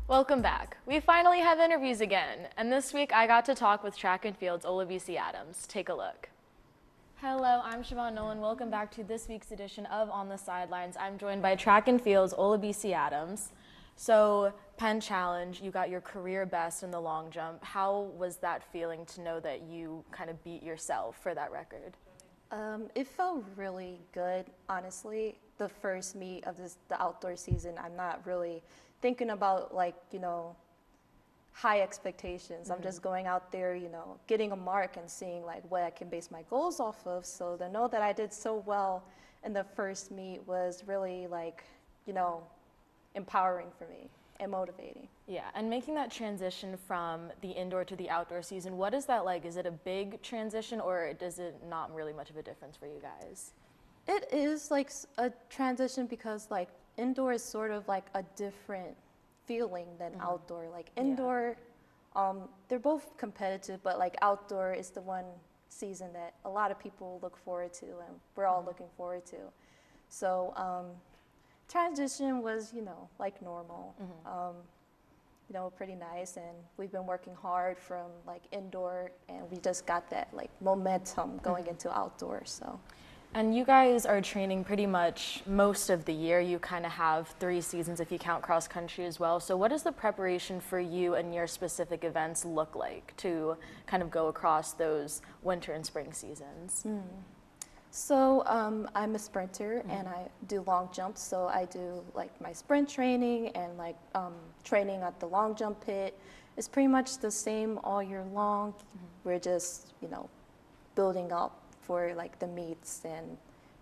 Welcome back. We finally have interviews again, and this week I got to talk with track and field's Olabisi Adams. Take a look. Hello, I'm Siobhan Nolan. Welcome back to this week's edition of On the Sidelines. I'm joined by track and field's Olabisi Adams. So, Penn Challenge, you got your career best in the long jump. How was that feeling to know that you kind of beat yourself for that record? It felt really good, honestly. The first meet of the outdoor season, I'm not really thinking about high expectations. I'm just going out there, getting a mark and seeing like what I can base my goals off of. So to know that I did so well in the first meet was really empowering for me and motivating. Yeah, and making that transition from the indoor to the outdoor season, what is that like? Is it a big transition or does it not really much of a difference for you guys? It is like a transition because like indoor is sort of like a different feeling than outdoor. Like indoor, they're both competitive, but like outdoor is the one season that a lot of people look forward to and we're all looking forward to. So transition was, like normal, pretty nice. And we've been working hard from like indoor and we just got that like momentum going into outdoor, so. And you guys are training pretty much most of the year. You kind of have 3 seasons if you count cross country as well. So what does the preparation for you and your specific events look like to kind of go across those winter and spring seasons? So I'm a sprinter and I do long jumps. So I do like my sprint training and like training at the long jump pit. It's pretty much the same all year long. We're just, building up for like the meets and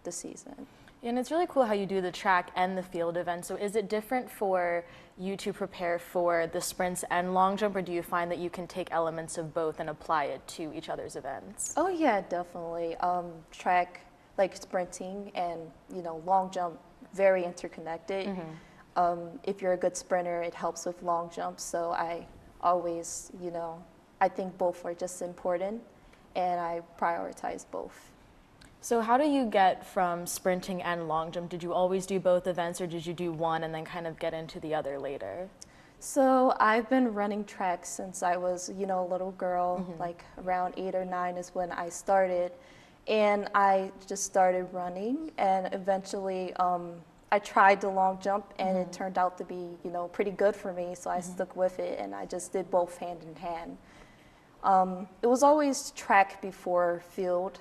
the season. And it's really cool how you do the track and the field event. So is it different for you to prepare for the sprints and long jump, or do you find that you can take elements of both and apply it to each other's events? Oh yeah, definitely. Track, like sprinting and, long jump, very interconnected. If you're a good sprinter, it helps with long jumps. So I always, I think both are just important and I prioritize both. So how do you get from sprinting and long jump? Did you always do both events or did you do one and then kind of get into the other later? So I've been running track since I was, a little girl, like around 8 or 9 is when I started. And I just started running and eventually I tried the long jump and it turned out to be, pretty good for me. So I stuck with it and I just did both hand in hand. It was always track before field,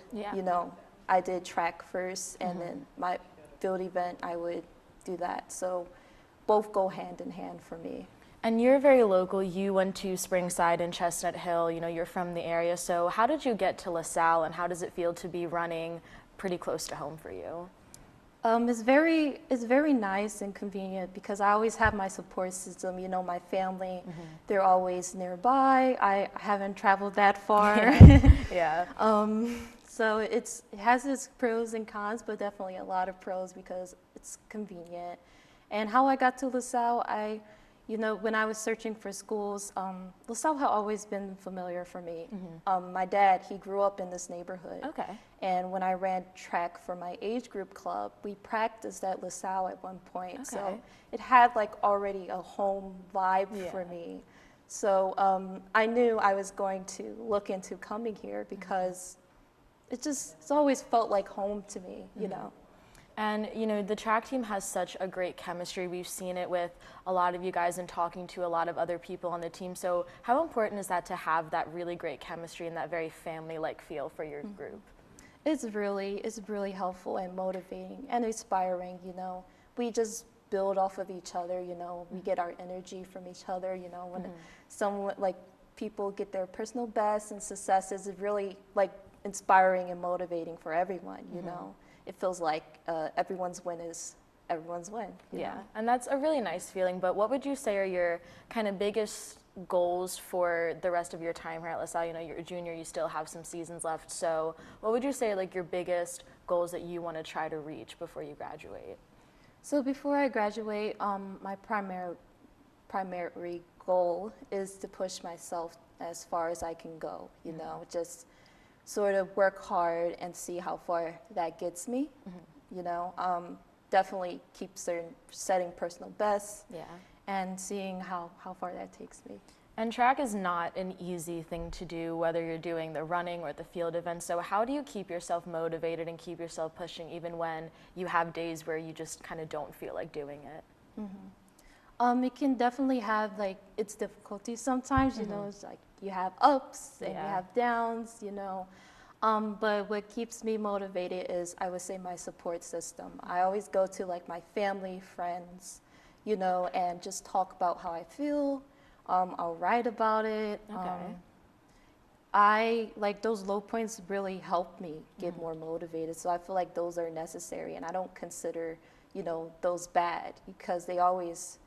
I did track first and then my field event, I would do that. So both go hand in hand for me. And you're very local. You went to Springside and Chestnut Hill, you're from the area. So how did you get to LaSalle and how does it feel to be running pretty close to home for you? It's very nice and convenient because I always have my support system, my family, they're always nearby. I haven't traveled that far. Yeah. So it has its pros and cons, but definitely a lot of pros because it's convenient. And how I got to LaSalle, when I was searching for schools, LaSalle had always been familiar for me. My dad, he grew up in this neighborhood. Okay. And when I ran track for my age group club, we practiced at LaSalle at one point. Okay. So it had like already a home vibe for me. So I knew I was going to look into coming here because it's always felt like home to me, And, the track team has such a great chemistry. We've seen it with a lot of you guys and talking to a lot of other people on the team. So how important is that to have that really great chemistry and that very family-like feel for your group? It's really helpful and motivating and inspiring, We just build off of each other, We get our energy from each other, When someone, like, people get their personal best and successes, it's really, like, inspiring and motivating for everyone, It feels like everyone's win is everyone's win. Yeah, and that's a really nice feeling. But what would you say are your kind of biggest goals for the rest of your time here at LaSalle? You're a junior, you still have some seasons left. So what would you say are like your biggest goals that you want to try to reach before you graduate? So before I graduate, my primary goal is to push myself as far as I can go, just sort of work hard and see how far that gets me, Definitely keep setting personal bests. Yeah. and seeing how far that takes me. And track is not an easy thing to do, whether you're doing the running or the field events. So how do you keep yourself motivated and keep yourself pushing even when you have days where you just kind of don't feel like doing it? It can definitely have like its difficulties sometimes, you know, it's like you have ups and you have downs, you know. But what keeps me motivated is, I would say, my support system. I always go to like my family, friends, you know, and just talk about how I feel. I'll write about it. Okay. I like those low points really help me get more motivated. So I feel like those are necessary, and I don't consider, you know, those bad, because they always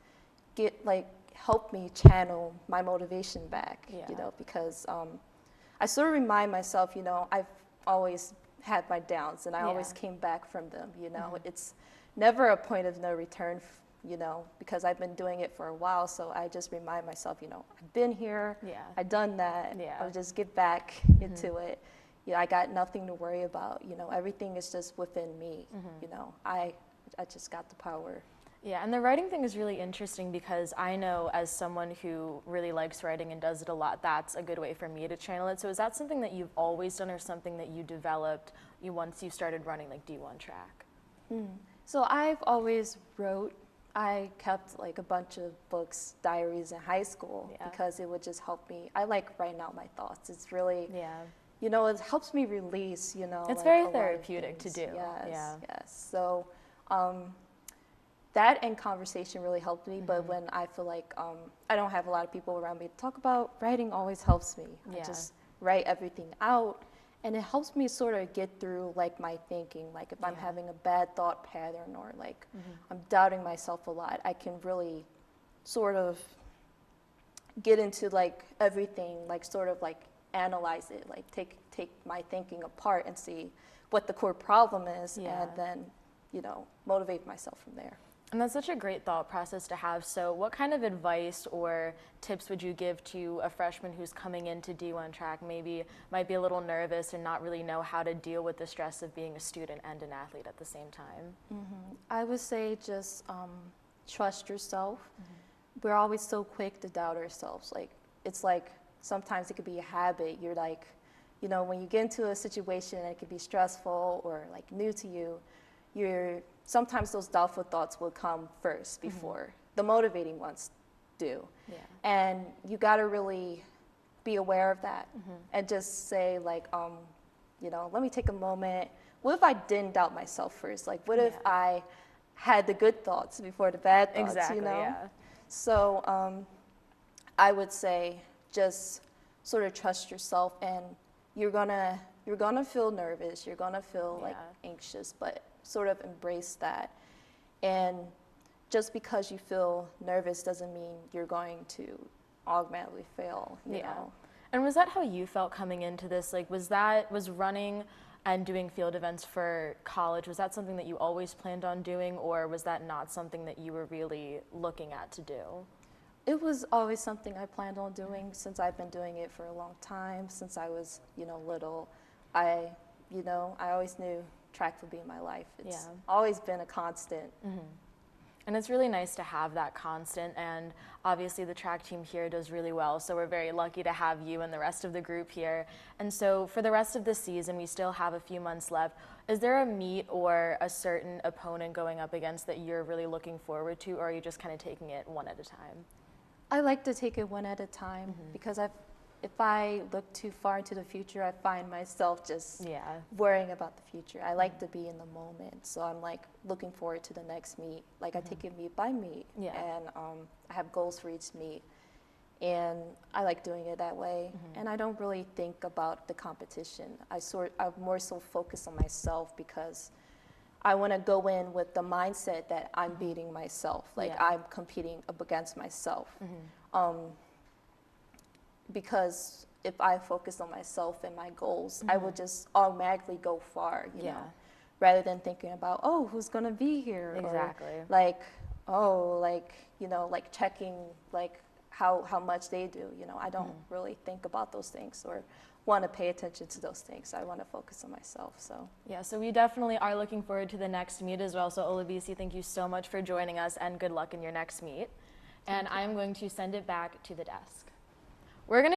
get like help me channel my motivation back, you know, because I sort of remind myself, you know, I've always had my downs and I always came back from them, you know. It's never a point of no return, you know, because I've been doing it for a while. So I just remind myself, you know, I've been here, I've done that, I'll just get back into it. You know, I got nothing to worry about, you know, everything is just within me, you know, I just got the power. Yeah, and the writing thing is really interesting because I know, as someone who really likes writing and does it a lot, that's a good way for me to channel it. So is that something that you've always done, or something that you developed once you started running like D1 track? So I've always wrote. I kept like a bunch of books, diaries in high school, because it would just help me. I like writing out my thoughts. It's really, you know, it helps me release, you know. It's like very a lot of therapeutic to things. do. Yes. So that and conversation really helped me. But when I feel like I don't have a lot of people around me to talk about, writing always helps me. I just write everything out, and it helps me sort of get through like my thinking. Like if I'm having a bad thought pattern, or like I'm doubting myself a lot, I can really sort of get into like everything, like sort of like analyze it, like take my thinking apart and see what the core problem is, and then, you know, motivate myself from there. And that's such a great thought process to have. So what kind of advice or tips would you give to a freshman who's coming into D1 track, maybe might be a little nervous and not really know how to deal with the stress of being a student and an athlete at the same time? I would say just trust yourself. We're always so quick to doubt ourselves. Like, it's like sometimes it could be a habit. You're like, you know, when you get into a situation and it could be stressful or like new to you, sometimes those doubtful thoughts will come first before the motivating ones do. And you got to really be aware of that, and just say like, you know, let me take a moment. What if I didn't doubt myself first? Like, what if I had the good thoughts before the bad thoughts, you know? So I would say just sort of trust yourself, and you're gonna feel nervous, you're gonna feel like anxious, but sort of embrace that. And just because you feel nervous doesn't mean you're going to automatically fail, you know? And was that how you felt coming into this? Like, was running and doing field events for college, was that something that you always planned on doing, or was that not something that you were really looking at to do? It was always something I planned on doing, since I've been doing it for a long time, since I was, you know, little. I always knew track would be in my life. It's always been a constant. And it's really nice to have that constant, and obviously the track team here does really well, so we're very lucky to have you and the rest of the group here. And so for the rest of the season, we still have a few months left. Is there a meet or a certain opponent going up against that you're really looking forward to, or are you just kind of taking it one at a time? I like to take it one at a time, because if I look too far into the future, I find myself just worrying about the future. I like to be in the moment, so I'm like looking forward to the next meet. Like I take it meet by meet, and I have goals for each meet, and I like doing it that way. And I don't really think about the competition. I'm more so focused on myself, because I want to go in with the mindset that I'm beating myself, like I'm competing up against myself. Because if I focus on myself and my goals, I will just automatically go far, you know, rather than thinking about, oh, who's going to be here? Exactly. Or like, oh, like, you know, like checking like how much they do, you know. I don't really think about those things or want to pay attention to those things. I want to focus on myself, so. Yeah, so we definitely are looking forward to the next meet as well. So Olabisi, thank you so much for joining us, and good luck in your next meet. and I am going to send it back to the desk. We're going